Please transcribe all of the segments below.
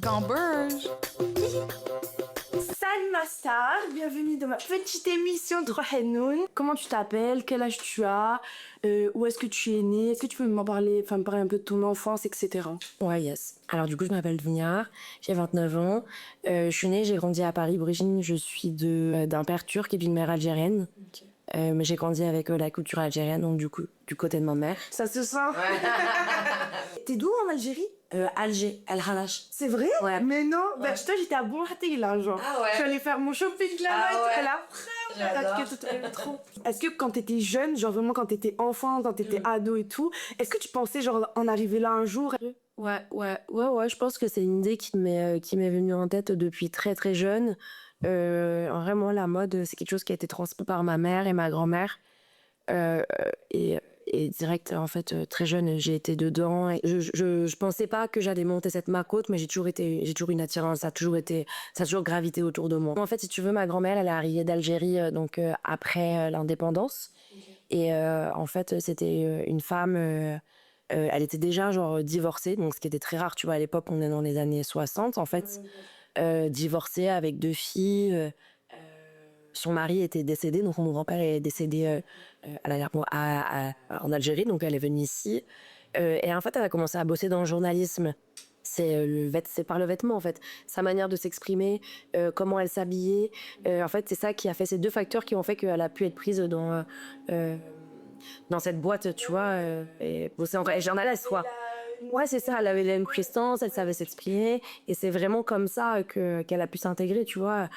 Gamberge. Salut ma star, bienvenue dans ma petite émission de Henoun. Comment tu t'appelles? Quel âge tu as? Où est-ce que tu es né? Est-ce que tu peux me parler un peu de ton enfance, etc. Ouais, yes. Alors du coup, je m'appelle Vignard, j'ai 29 ans. Je suis née, j'ai grandi à Paris. D'origine, je suis d'un père turc et d'une mère algérienne. Mais j'ai grandi avec la culture algérienne, donc du coup, du côté de ma mère. Ça se sent. T'es d'où en Algérie? Alger, El Halash. C'est vrai? Ouais. Mais non, Ouais. j'étais à Bon là, genre. Ah ouais. Je suis allée faire mon shopping là-bas, Ah ouais. j'étais là. J'adore. Trop. Est-ce que quand t'étais jeune, genre vraiment quand t'étais enfant, quand t'étais ado et tout, est-ce que tu pensais genre en arriver là un jour? Ouais. Je pense que c'est une idée qui m'est venue en tête depuis très très jeune. Vraiment, la mode, c'est quelque chose qui a été transmis par ma mère et ma grand-mère. Et direct, en fait, très jeune, j'ai été dedans. Et je pensais pas que j'allais monter cette ma côte, mais j'ai toujours eu une attirance. Ça a toujours gravité autour de moi. En fait, si tu veux, ma grand-mère, elle est arrivée d'Algérie, après l'indépendance. Et en fait, c'était une femme. Elle était déjà genre divorcée, donc ce qui était très rare, tu vois. À l'époque, on est dans les années 60, en fait. Divorcée avec 2 filles. Son mari était décédé, donc mon grand-père est décédé en Algérie, donc elle est venue ici. Et en fait, elle a commencé à bosser dans le journalisme. C'est par le vêtement, en fait. Sa manière de s'exprimer, comment elle s'habillait. En fait, c'est ça qui a fait ces 2 facteurs qui ont fait qu'elle a pu être prise dans cette boîte, tu vois, et bosser en journaliste, quoi. Ouais, c'est ça, elle avait une prestance, elle savait s'exprimer, et c'est vraiment comme ça qu'elle a pu s'intégrer, tu vois,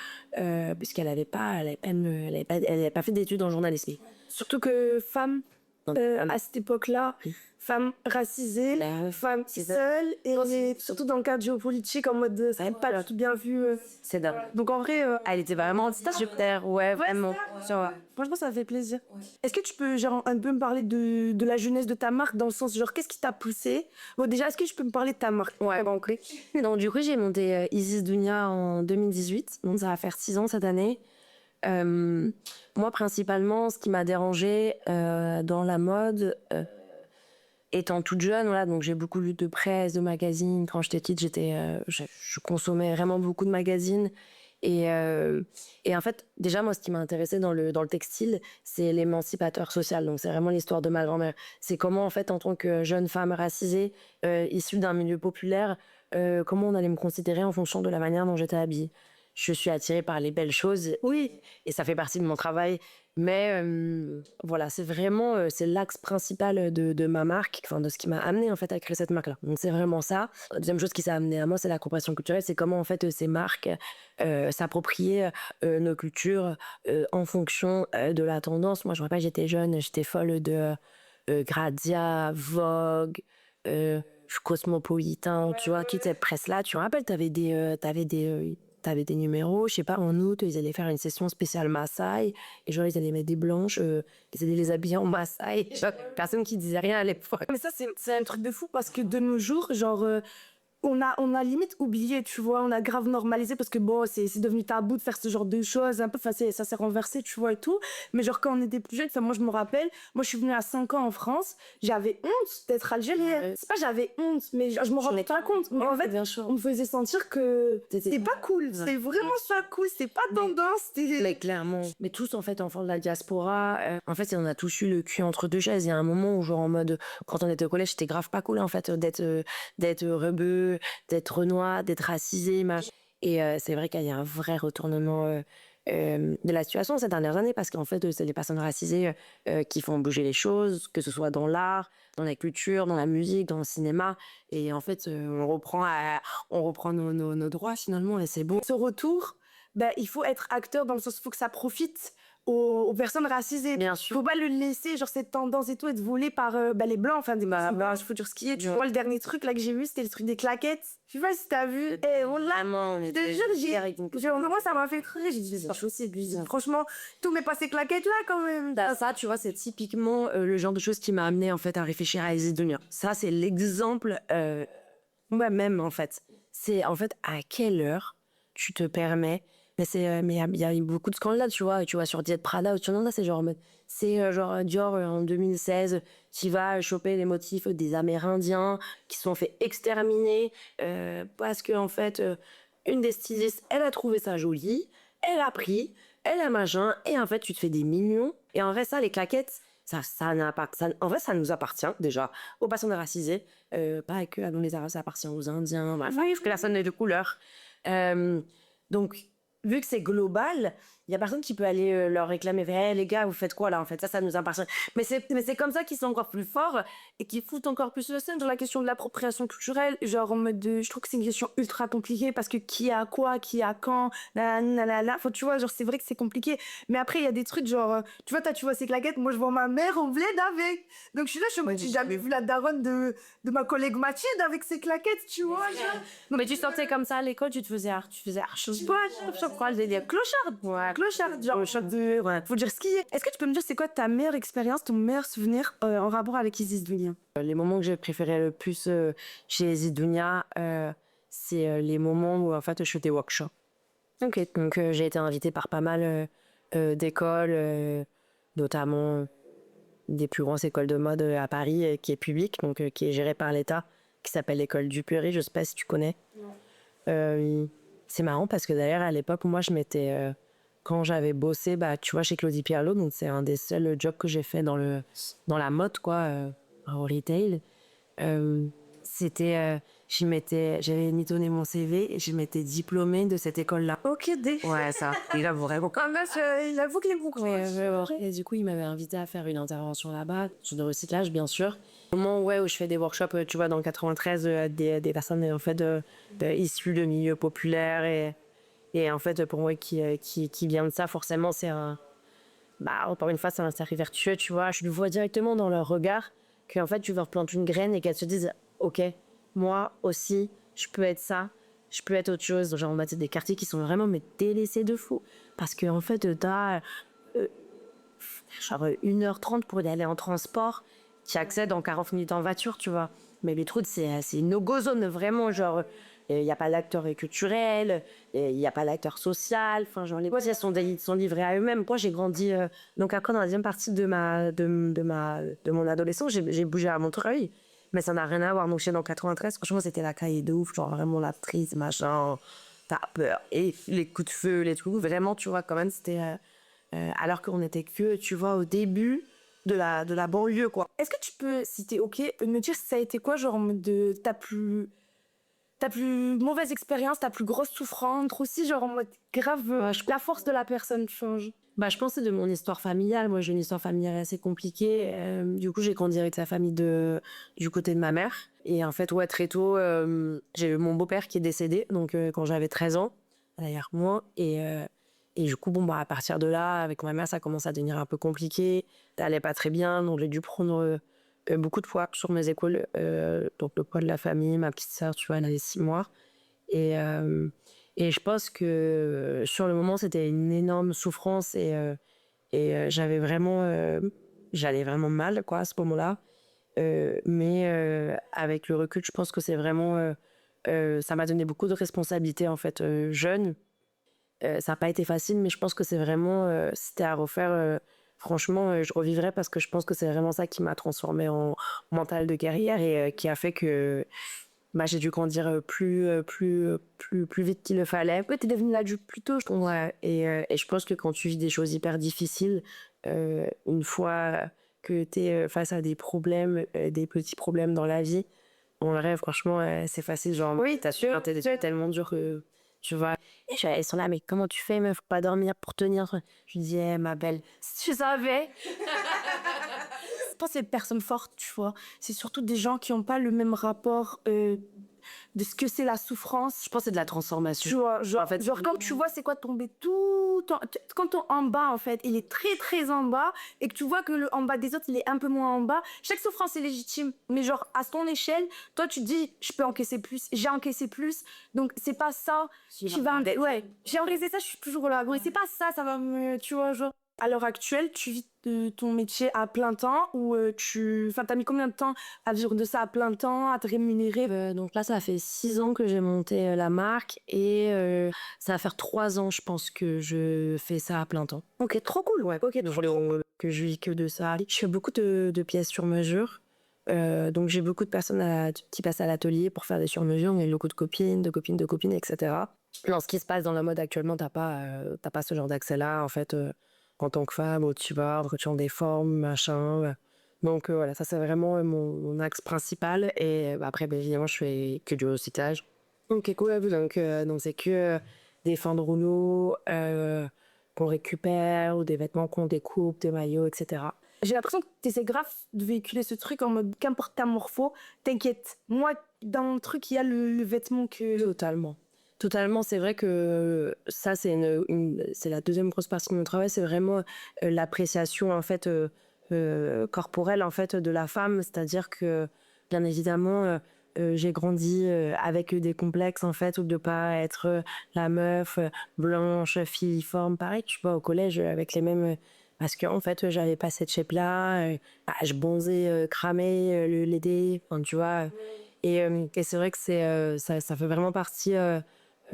puisqu'elle avait pas, elle avait pas fait d'études en journalisme. Surtout que femme, à cette époque-là, femme racisée, femme seule, et surtout dans le cadre géopolitique, en mode, ça n'avait pas tout bien vu. C'est dingue. Donc en vrai, Elle était vraiment super, ouais, vraiment. franchement, ça fait plaisir. Est-ce que tu peux genre, un peu me parler de la jeunesse de ta marque, dans le sens, genre, qu'est-ce qui t'a poussé? Bon, déjà, est-ce que tu peux me parler de ta marque? Ouais, bon, ok. Donc, du coup, j'ai monté Isis Dunia en 2018. Donc, ça va faire 6 ans cette année. Moi, principalement, ce qui m'a dérangé dans la mode, étant toute jeune, voilà, donc j'ai beaucoup lu de presse, de magazines. Quand j'étais petite, je consommais vraiment beaucoup de magazines. Et en fait, déjà, moi, ce qui m'a intéressée dans le textile, c'est l'émancipateur social. Donc, c'est vraiment l'histoire de ma grand-mère. C'est comment, en fait, en tant que jeune femme racisée, issue d'un milieu populaire, comment on allait me considérer en fonction de la manière dont j'étais habillée. Je suis attirée par les belles choses, oui, et ça fait partie de mon travail. Mais voilà, c'est vraiment c'est l'axe principal de ma marque, enfin de ce qui m'a amené en fait à créer cette marque-là. Donc c'est vraiment ça. La deuxième chose qui s'est amené à moi, c'est l'appropriation culturelle. C'est comment en fait ces marques s'approprier nos cultures en fonction de la tendance. Moi, je me rappelle, j'étais jeune, j'étais folle de Grazia, Vogue. Cosmopolitain, tu vois, toute cette presse-là. Tu te rappelles, t'avais des numéros, je sais pas, en août, ils allaient faire une session spéciale Maasai, et genre, ils allaient mettre des blanches, ils allaient les habiller en Maasai. Personne qui disait rien à l'époque. Mais ça, c'est un truc de fou, parce que de nos jours, genre, on a limite oublié, tu vois, on a grave normalisé, parce que bon, c'est devenu tabou de faire ce genre de choses, un peu, ça s'est renversé, tu vois, et tout. Mais genre, quand on était plus jeune, moi, je me rappelle, moi, je suis venue à 5 ans en France, j'avais honte d'être algérienne. C'est pas j'avais honte, mais je me rendais pas compte. En fait, on me faisait sentir que c'était pas cool. C'était vraiment pas cool, c'était pas tendance, Mais clairement. Mais tous, en fait, enfants de la diaspora, en fait, on a tous eu le cul entre 2 chaises. Il y a un moment où, genre, en mode, quand on était au collège, c'était grave pas cool, en fait, d'être rebeu, d'être renois, d'être racisé, machin. Et c'est vrai qu'il y a un vrai retournement de la situation ces dernières années, parce qu'en fait, c'est les personnes racisées qui font bouger les choses, que ce soit dans l'art, dans la culture, dans la musique, dans le cinéma. Et en fait, on reprend nos droits, finalement, et c'est bon. Ce retour, ben, il faut être acteur dans le sens, il faut que ça profite aux personnes racisées. Bien sûr. Faut pas le laisser, genre, cette tendance et tout, être volé par les blancs, enfin, je faut dire ce qui est. Tu vois, le dernier truc, là, que j'ai vu, c'était le truc des claquettes. Je sais pas si t'as vu. Et voilà. Vraiment, on était Moi, ça m'a fait très, j'ai dit, c'est aussi bizarre. Franchement, tout m'est passé claquettes, là, quand même. Ça, tu vois, c'est typiquement le genre de choses qui m'a amené en fait à réfléchir à Isis Dunia. Ça, c'est l'exemple moi-même en fait. C'est en fait à quelle heure tu te permets Mais il y a eu beaucoup de scandales, tu vois. Tu vois, sur Diet Prada ou sur là, c'est genre, genre Dior en 2016, qui va choper les motifs des Amérindiens qui se sont fait exterminer parce que, en fait, une des stylistes, elle a trouvé ça joli, elle a pris, elle a machin, et en fait, tu te fais des millions. Et en vrai, ça, les claquettes, ça n'a pas, en vrai, ça nous appartient déjà aux personnes racisées, pas que à nous les Arabes, ça appartient aux Indiens, bref, que personne n'est de couleur. Donc, vu que c'est global, il y a personne qui peut aller leur réclamer hey, les gars, vous faites quoi là en fait, ça nous appartient. Mais c'est comme ça qu'ils sont encore plus forts et qu'ils foutent encore plus le scène sur la question de l'appropriation culturelle, genre en mode je trouve que c'est une question ultra compliquée parce que qui a quoi, qui a quand, enfin, tu vois, genre c'est vrai que c'est compliqué, mais après il y a des trucs genre tu vois, tu vois ces claquettes, moi je vois ma mère en bled avec, donc je suis là, j'ai jamais vu la daronne de ma collègue Mathilde avec ses claquettes, tu vois, genre. Non, mais tu sortais comme ça à l'école, tu faisais chose pas, je crois, des clochards. Ouais, clochard, genre choc de. Ouais. Faut dire skier. Est-ce que tu peux me dire c'est quoi ta meilleure expérience, ton meilleur souvenir en rapport avec Isis Dounia? Les moments que j'ai préférés le plus chez Isis Dounia, c'est les moments où en fait je fais des workshops. Ok. Donc j'ai été invitée par pas mal d'écoles, notamment des plus grandes écoles de mode à Paris, qui est publique, donc qui est gérée par l'État, qui s'appelle l'école Duperrey, je sais pas si tu connais. C'est marrant parce que d'ailleurs à l'époque, moi je m'étais quand j'avais bossé, bah tu vois, chez Claudie Pierlot, donc c'est un des seuls jobs que j'ai fait dans la mode, quoi, au retail. J'avais mitonné mon CV et je m'étais diplômée de cette école-là. Ok, Ouais, ça. Il avoue vraiment. il avoue qu'il est bon. Et du coup, il m'avait invité à faire une intervention là-bas, sur le recyclage, bien sûr. Au moment où je fais des workshops, tu vois, dans le 93, des personnes en fait, issues de milieux populaires et en fait, pour moi, qui vient de ça, forcément, c'est un. Bah, encore une fois, c'est un cercle vertueux, tu vois. Je le vois directement dans leur regard qu'en fait, tu leur plantes une graine et qu'elles se disent ok, moi aussi, je peux être ça, je peux être autre chose. Genre, on a des quartiers qui sont vraiment mais délaissés de fou. Parce qu'en fait, t'as genre 1h30 pour y aller en transport, tu accèdes en 40 minutes en voiture, tu vois. Mais les trucs, c'est une no-go zone, vraiment. Genre, il n'y a pas d'acteur culturel, il n'y a pas d'acteur social. Enfin, genre, les boîtes, ils sont livrés à eux-mêmes. Moi, j'ai grandi. Donc, après, dans la deuxième partie de mon adolescence, j'ai bougé à Montreuil. Mais ça n'a rien à voir. Donc, chez dans 93, franchement, c'était la cahier de ouf. Genre, vraiment la prise, machin. T'as peur. Et les coups de feu, les trucs. Vraiment, tu vois, quand même, c'était. Alors qu'on était que, tu vois, au début de la banlieue, quoi. Est-ce que tu peux, si t'es ok, me dire si ça a été quoi, genre, de ta plus mauvaise expérience, ta plus grosse souffrance, aussi, genre, en mode grave, la force de la personne change. Bah, je pense que c'est de mon histoire familiale. Moi, j'ai une histoire familiale assez compliquée. Du coup, j'ai grandi avec sa famille du côté de ma mère. Et en fait, ouais, très tôt, j'ai eu mon beau-père qui est décédé, donc quand j'avais 13 ans, d'ailleurs moi. Et du coup, bon, bah, à partir de là, avec ma mère, ça commence à devenir un peu compliqué. Ça allait pas très bien, donc j'ai dû prendre beaucoup de poids sur mes épaules. Donc le poids de la famille, ma petite sœur, tu vois, elle avait 6 mois. Et, et je pense que sur le moment, c'était une énorme souffrance j'allais vraiment mal, quoi, à ce moment-là. Mais avec le recul, je pense que c'est vraiment, ça m'a donné beaucoup de responsabilités, en fait, jeune. Ça n'a pas été facile, mais je pense que c'est vraiment, si c'était à refaire, franchement, je revivrais parce que je pense que c'est vraiment ça qui m'a transformée en mental de guerrière et qui a fait que bah, j'ai dû grandir plus vite qu'il le fallait. Ouais, t'es devenue l'adulte plus tôt, je trouve. Ouais, et je pense que quand tu vis des choses hyper difficiles, une fois que t'es face à des problèmes, des petits problèmes dans la vie, en vrai, franchement, c'est facile. Genre, Oui, t'assures, t'es tellement dur que, tu vois. Et elles sont là, mais comment tu fais, meuf, pas dormir pour tenir? Je lui dis, ma belle, si tu savais. Je pense que c'est des personnes fortes, tu vois. C'est surtout des gens qui n'ont pas le même rapport de ce que c'est la souffrance. je pense que c'est de la transformation. Tu vois, genre, En fait, genre quand tu vois c'est quoi tomber quand ton en bas, en fait, il est très très en bas et que tu vois que le en bas des autres, il est un peu moins en bas, chaque souffrance est légitime. Mais genre, à ton échelle, toi, tu te dis, je peux encaisser plus, j'ai encaissé plus. Donc, c'est pas ça qui va... Ouais, j'ai encaissé ça, je suis toujours là. Bon, c'est pas ça, ça va me... Tu vois, genre... À l'heure actuelle, tu vis de ton métier à plein temps ou t'as mis combien de temps à vivre de ça à plein temps, à te rémunérer? Donc là, ça fait 6 ans que j'ai monté la marque et ça va faire 3 ans, je pense, que je fais ça à plein temps. Ok, trop cool. Ouais, ok, donc que je vis que de ça. Je fais beaucoup de pièces sur mesure. Donc j'ai beaucoup de personnes qui passent à l'atelier pour faire des sur-mesures, mais beaucoup de copines, etc. Non, ce qui se passe dans la mode actuellement, t'as pas ce genre d'accès-là, en fait, en tant que femme, où tu vas, quand tu as des formes, machin. Donc voilà, ça c'est vraiment mon axe principal. Et après, évidemment, je fais que du recyclage. Ok, cool. Donc c'est que des fins de rouleau qu'on récupère, ou des vêtements qu'on découpe, des maillots, etc. J'ai l'impression que tu essaies grave de véhiculer ce truc en mode qu'importe ta morpho, t'inquiète. Moi, dans le truc, il y a le vêtement que. Totalement, c'est vrai que ça, c'est la deuxième grosse partie de mon travail, c'est vraiment l'appréciation en fait corporelle en fait de la femme, c'est-à-dire que bien évidemment j'ai grandi avec des complexes en fait, ou de pas être la meuf blanche, filiforme, pareil, tu vois, au collège avec les mêmes parce que en fait j'avais pas cette shape là, je bonzais, cramé, le lédé, enfin, tu vois. Et c'est vrai que ça fait vraiment partie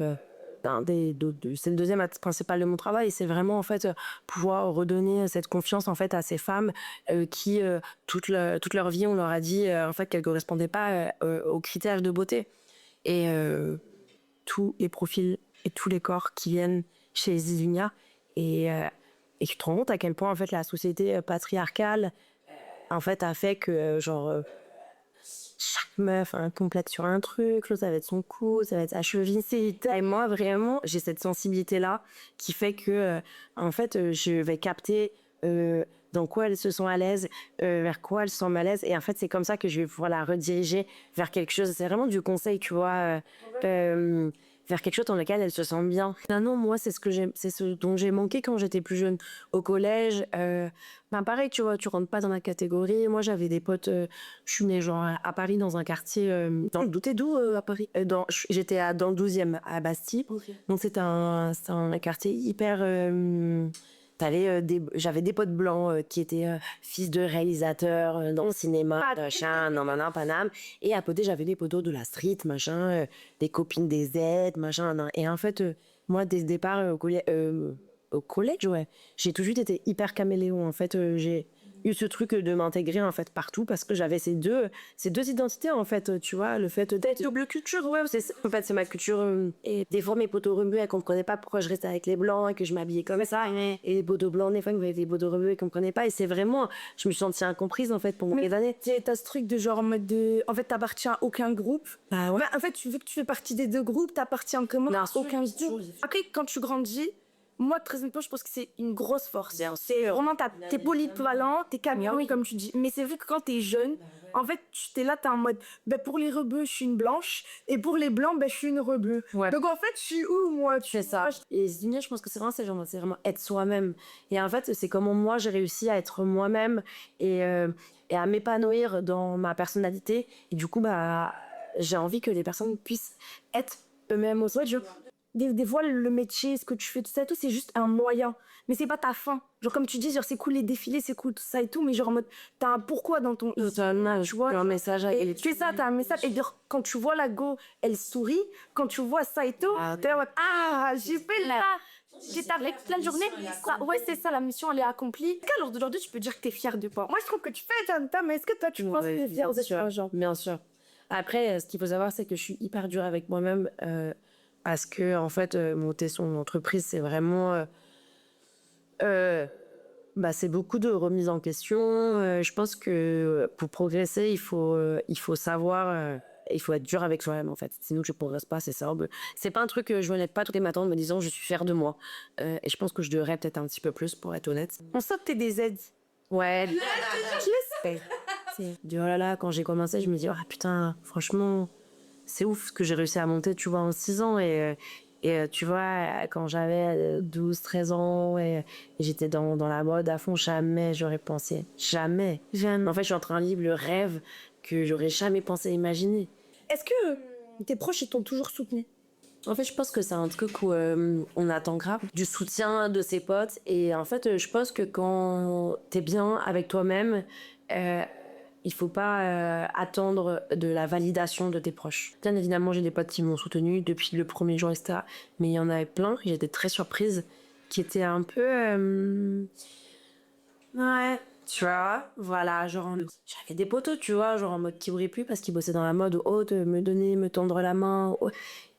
euh, c'est le deuxième axe principal de mon travail, c'est vraiment en fait pouvoir redonner cette confiance en fait à ces femmes qui toute leur vie on leur a dit en fait qu'elles correspondaient pas aux critères de beauté. Et tous les profils et tous les corps qui viennent chez Zizunia, et tu te rends compte à quel point en fait la société patriarcale en fait a fait que chaque meuf a un complexe sur un truc, l'autre ça va être son cou, ça va être sa cheville. Et moi vraiment, j'ai cette sensibilité-là qui fait que en fait je vais capter dans quoi elles se sont à l'aise, vers quoi elles sont mal à l'aise. Et en fait c'est comme ça que je vais pouvoir la rediriger vers quelque chose. C'est vraiment du conseil, tu vois, vers quelque chose dans lequel elles se sentent bien. Non, moi c'est ce dont j'ai manqué quand j'étais plus jeune. Au collège, pareil, tu vois, tu rentres pas dans la catégorie. Moi j'avais des potes, je suis née genre à Paris dans un quartier. T'es d'où à Paris? J'étais dans le 12e à Bastille. Okay. Donc c'est un quartier hyper. J'avais des potes blancs qui étaient fils de réalisateurs dans le cinéma, machin, non, panam. Et à côté, j'avais des potos de la street, machin, des copines des Z, machin, nan. Et en fait, moi, dès le départ, au collège, ouais, j'ai toujours été hyper caméléon. En fait, j'ai eu ce truc de m'intégrer en fait partout parce que j'avais ces deux identités en fait, tu vois, le fait d'être double culture, ouais, en fait c'est ma culture. Et des fois mes potos rebeux elles comprenaient pas pourquoi je restais avec les blancs et que je m'habillais comme ça, et les potos blancs des fois ils avaient des potos rebeux, ils comprenaient pas, et c'est vraiment, je me suis sentie incomprise en fait pendant des années. T'as ce truc de genre en mode de, en fait t'appartiens à aucun groupe. Bah ouais. En fait vu que tu fais partie des deux groupes, t'appartiens comment à aucun groupe. Après quand tu grandis, moi, très honnêtement, je pense que c'est une grosse force. C'est vraiment, t'es polyvalent, t'es camion, comme tu dis. Mais c'est vrai que quand t'es jeune, en fait, t'es là, t'es en mode, pour les rebeux, je suis une blanche, et pour les blancs, je suis une rebeu. Ouais. Donc en fait, je suis où, moi? C'est ça. Et Zinia, je pense que c'est vraiment être soi-même. Et en fait, c'est comment moi, j'ai réussi à être moi-même et à m'épanouir dans ma personnalité. Et du coup, j'ai envie que les personnes puissent être eux-mêmes aussi. Des fois, le métier, ce que tu fais, tout ça et tout, c'est juste un moyen. Mais c'est pas ta fin. Genre, comme tu dis, genre, c'est cool les défilés, c'est cool tout ça et tout, mais genre, en mode, t'as un pourquoi dans ton. Tu vois, un message à et tu fais ça, t'as un message. Et genre, quand tu vois la go, elle sourit. Quand tu vois ça et tout, t'es en mode, j'ai fait là. J'étais avec plein de journées. Ouais, c'est ça, la mission, elle est accomplie. À l'heure d'aujourd'hui, tu peux dire que t'es fière de toi. Moi, je trouve que tu fais, mais est-ce que toi, tu penses que t'es fière de toi, genre? Bien sûr. Après, ce qu'il faut savoir, c'est que je suis hyper dure avec moi-même. Parce que en fait monter son entreprise c'est vraiment c'est beaucoup de remise en question. Je pense que pour progresser il faut savoir il faut être dur avec soi-même en fait, sinon tu progresses pas. C'est ça, c'est pas un truc que je me lève pas tous les matins en me disant je suis fière de moi, et je pense que je devrais peut-être un petit peu plus, pour être honnête. On sait que t'es des aides. Ouais. Je le sais. Oh là là, quand j'ai commencé je me dis putain franchement c'est ouf ce que j'ai réussi à monter, tu vois, en 6 ans. Et tu vois, quand j'avais 12, 13 ans et j'étais dans la mode à fond, jamais j'aurais pensé. Jamais. En fait, je suis en train de vivre le rêve que j'aurais jamais pensé imaginer. Est-ce que tes proches, ils t'ont toujours soutenu? En fait, je pense que c'est un truc où on attend grave du soutien de ses potes. Et en fait, je pense que quand t'es bien avec toi-même, il faut pas attendre de la validation de tes proches. Bien évidemment, j'ai des potes qui m'ont soutenu depuis le premier jour, etc. Mais il y en avait plein, j'étais très surprise, qui étaient un peu... ouais, tu vois, voilà, genre... J'avais des potos, tu vois, genre en mode qui brillent plus parce qu'ils bossaient dans la mode ou autre, me donner, me tendre la main,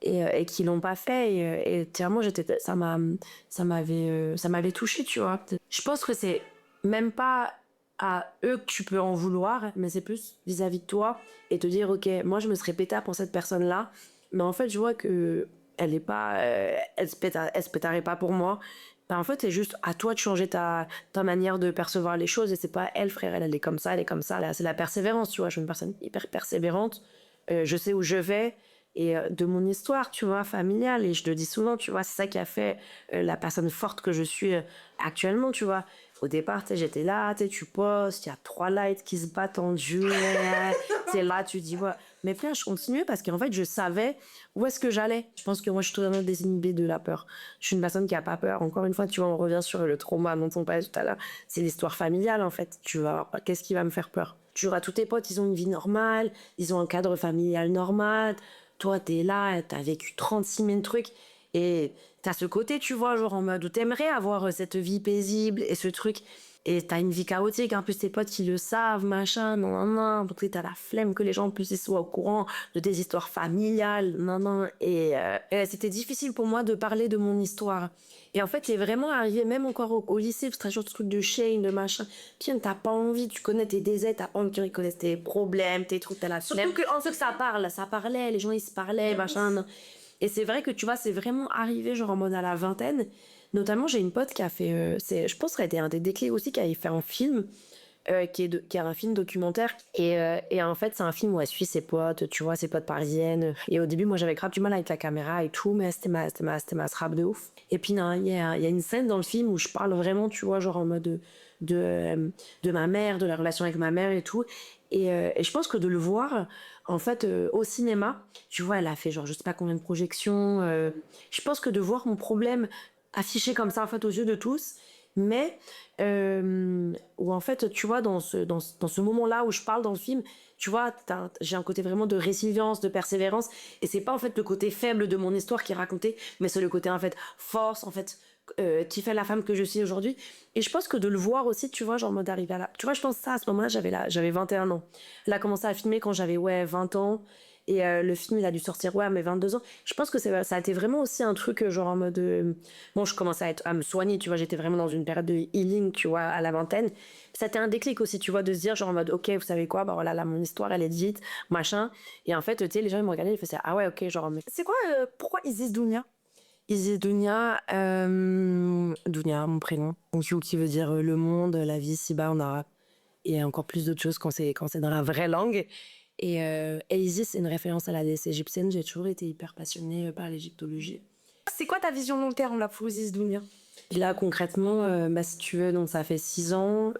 et qui l'ont pas fait. Et clairement, ça m'avait touchée, tu vois. Je pense que c'est même pas à eux que tu peux en vouloir, mais c'est plus vis-à-vis de toi et te dire, ok, moi je me serais pétard pour cette personne-là, mais en fait je vois que elle est pas, elle se pétarait pas pour moi. Ben, en fait, c'est juste à toi de changer ta manière de percevoir les choses et c'est pas elle, frère, elle est comme ça, elle est comme ça. Là, c'est la persévérance, tu vois. Je suis une personne hyper persévérante. Je sais où je vais et de mon histoire, tu vois, familiale. Et je le dis souvent, tu vois, c'est ça qui a fait la personne forte que je suis actuellement, tu vois. Au départ, j'étais là, tu postes, il y a 3 lights qui se battent en duel. C'est là, tu dis, ouais. Mais puis, je continuais parce qu'en fait, je savais où est-ce que j'allais. Je pense que moi, je suis totalement désinhibée de la peur. Je suis une personne qui a pas peur. Encore une fois, tu vois, on revient sur le trauma dont on parlait tout à l'heure. C'est l'histoire familiale, en fait. Tu vas, qu'est-ce qui va me faire peur? Tu vois, tous tes potes, ils ont une vie normale, ils ont un cadre familial normal. Toi, t'es là, t'as vécu 36 000 trucs. Et t'as ce côté, tu vois, genre en mode où t'aimerais avoir cette vie paisible et ce truc. Et t'as une vie chaotique, en plus tes potes qui le savent, machin, non, non, non. Donc t'as la flemme que les gens en plus ils soient au courant de tes histoires familiales, non, non. Et c'était difficile pour moi de parler de mon histoire. Et en fait, t'es vraiment arrivé, même encore au lycée, parce que t'as toujours ce truc de shame, de machin. Puis t'as pas envie, tu connais tes déserts, t'as pas envie qu'ils connaissent tes problèmes, tes trucs, t'as la flemme. Surtout qu'en ce que ça parlait, les gens ils se parlaient, machin. Non. Et c'est vrai que tu vois, c'est vraiment arrivé genre en mode à la vingtaine. Notamment, j'ai une pote qui a fait, je pense que ça a été un des déclics aussi, qui avait fait un film, qui est un film documentaire. Et en fait, c'est un film où elle suit ses potes, tu vois, ses potes parisiennes. Et au début, moi, j'avais grave du mal avec la caméra et tout, mais c'était ma strap de ouf. Et puis, il y a une scène dans le film où je parle vraiment, tu vois, genre en mode de ma mère, de la relation avec ma mère et tout. Et je pense que de le voir, en fait, au cinéma, tu vois, elle a fait genre je sais pas combien de projections. Je pense que de voir mon problème affiché comme ça, en fait, aux yeux de tous, mais où en fait, tu vois, dans ce moment-là où je parle dans le film, tu vois, j'ai un côté vraiment de résilience, de persévérance, et c'est pas en fait le côté faible de mon histoire qui est raconté, mais c'est le côté en fait force, en fait, qui fait la femme que je suis aujourd'hui. Et je pense que de le voir aussi, tu vois, genre en mode arrivé à la... Tu vois, je pense que ça, à ce moment-là, j'avais 21 ans. Elle a commencé à filmer quand j'avais, ouais, 20 ans. Et le film, il a dû sortir, ouais, à mes 22 ans. Je pense que ça a été vraiment aussi un truc, genre en mode... bon, je commençais à me soigner, tu vois, j'étais vraiment dans une période de healing, tu vois, à la vingtaine. Ça a été un déclic aussi, tu vois, de se dire, genre en mode, ok, vous savez quoi, bah voilà, là, mon histoire, elle est dite, machin. Et en fait, tu sais, les gens, ils me regardaient, ils faisaient, ah ouais, ok, genre... Mais... C'est quoi, pourquoi Isis Dounia? Isis Dounia, Dounia, mon prénom. Donc, qui veut dire le monde, la vie ici-bas en arabe. Et encore plus d'autres choses quand c'est dans la vraie langue. Et Isis, c'est une référence à la déesse égyptienne. J'ai toujours été hyper passionnée par l'égyptologie. C'est quoi ta vision long terme, là, pour Isis Dounia? Là, concrètement, bah, si tu veux, donc ça fait 6 ans.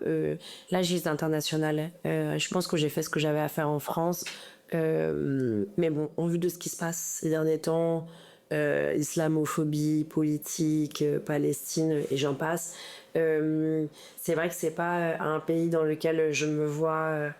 Là, j'ai été internationale. Je pense que j'ai fait ce que j'avais à faire en France. Mais bon, en vue de ce qui se passe ces derniers temps, islamophobie, politique, Palestine, et j'en passe, c'est vrai que c'est pas un pays dans lequel je me vois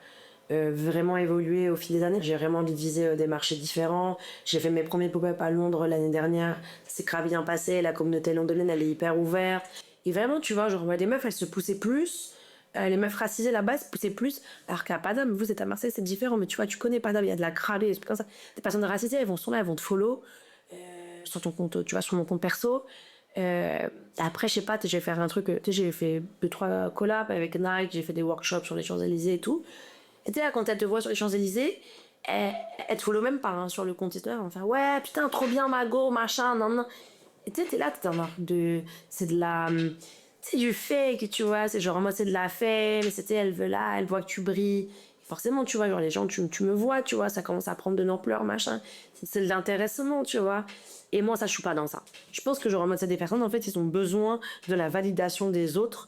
vraiment évoluer au fil des années. J'ai vraiment envie de viser des marchés différents. J'ai fait mes premiers pop-up à Londres l'année dernière. C'est grave bien passé. La communauté londonienne, elle est hyper ouverte. Et vraiment, tu vois, genre, des meufs, elles se poussaient plus. Les meufs racisées là-bas, elles se poussaient plus. Alors qu'à Padam, vous êtes à Marseille, c'est différent. Mais tu vois, tu connais Padam, il y a de la cralée, comme ça. Des personnes racisées, elles sont là, elles vont te follow. Sur ton compte, tu vois, sur mon compte perso. Après, je sais pas, j'ai fait un truc, j'ai fait 2-3 collabs avec Nike, j'ai fait des workshops sur les Champs-Élysées et tout. Et tu sais, quand elle te voit sur les Champs-Élysées, elle te follow même pas hein, sur le compte Instagram. Enfin, ouais, putain, trop bien, Mago, machin, non, non. Et tu sais, t'es là, t'es en mode de. C'est de la. C'est du fake, tu vois. C'est genre en mode, c'est de la fame. Mais c'était, elle veut là, elle voit que tu brilles. Et forcément, tu vois, genre les gens, tu me vois, tu vois, ça commence à prendre de l'ampleur, machin. C'est de l'intéressement, tu vois. Et moi, ça, je suis pas dans ça. Je pense que genre en mode, c'est des personnes, en fait, ils ont besoin de la validation des autres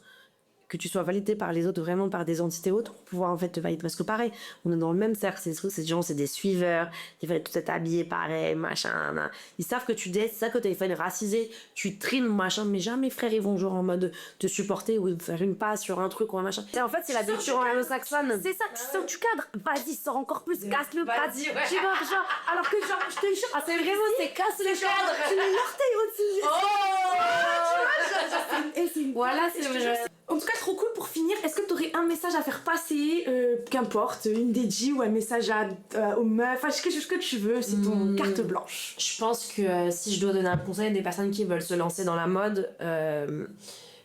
que tu sois validé par les autres, vraiment par des entités autres, pour pouvoir en fait te valider. Parce que pareil, on est dans le même cercle, ces gens, c'est des suiveurs, il fallait tout être habillé pareil, machin, nan. Ils savent que tu dates, c'est ça que t'es fan racisé, tu trimes, machin, mais jamais frère, ils vont genre en mode te supporter ou faire une passe sur un truc ou un machin. Et en fait, c'est la culture anglo-saxonne. C'est ça, tu sors du cadre. Vas-y, sors encore plus, casse le cadre. Vas-y, ouais. Tu vois, genre, alors que genre, je te jure, C'est vraiment, c'est casse le cadre. tu mets l'orteil au-dessus. Et c'est une Voilà, c'est vrai. En tout cas, trop cool pour finir. Est-ce que tu aurais un message à faire passer, qu'importe, une DJ ou un message aux meufs, enfin, quelque chose que tu veux, c'est ton carte blanche. Je pense que si je dois donner un conseil à des personnes qui veulent se lancer dans la mode,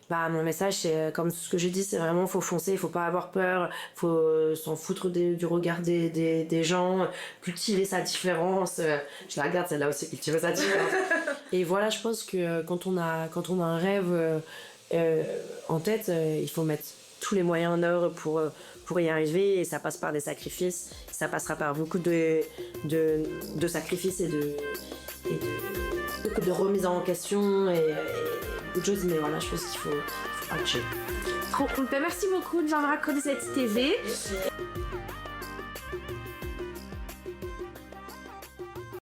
mon message c'est comme ce que j'ai dit, c'est vraiment faut foncer, faut pas avoir peur, faut s'en foutre du regard des gens, cultiver sa différence. Je la regarde celle-là aussi, cultiver sa différence. Et voilà, je pense que quand on a un rêve en tête, il faut mettre tous les moyens en œuvre pour y arriver, et ça passe par des sacrifices, ça passera par beaucoup de sacrifices et de remise en question et beaucoup de choses, mais voilà, je pense qu'il faut patcher. Trop cool. Ben, merci beaucoup de m'avoir raconté cette TV.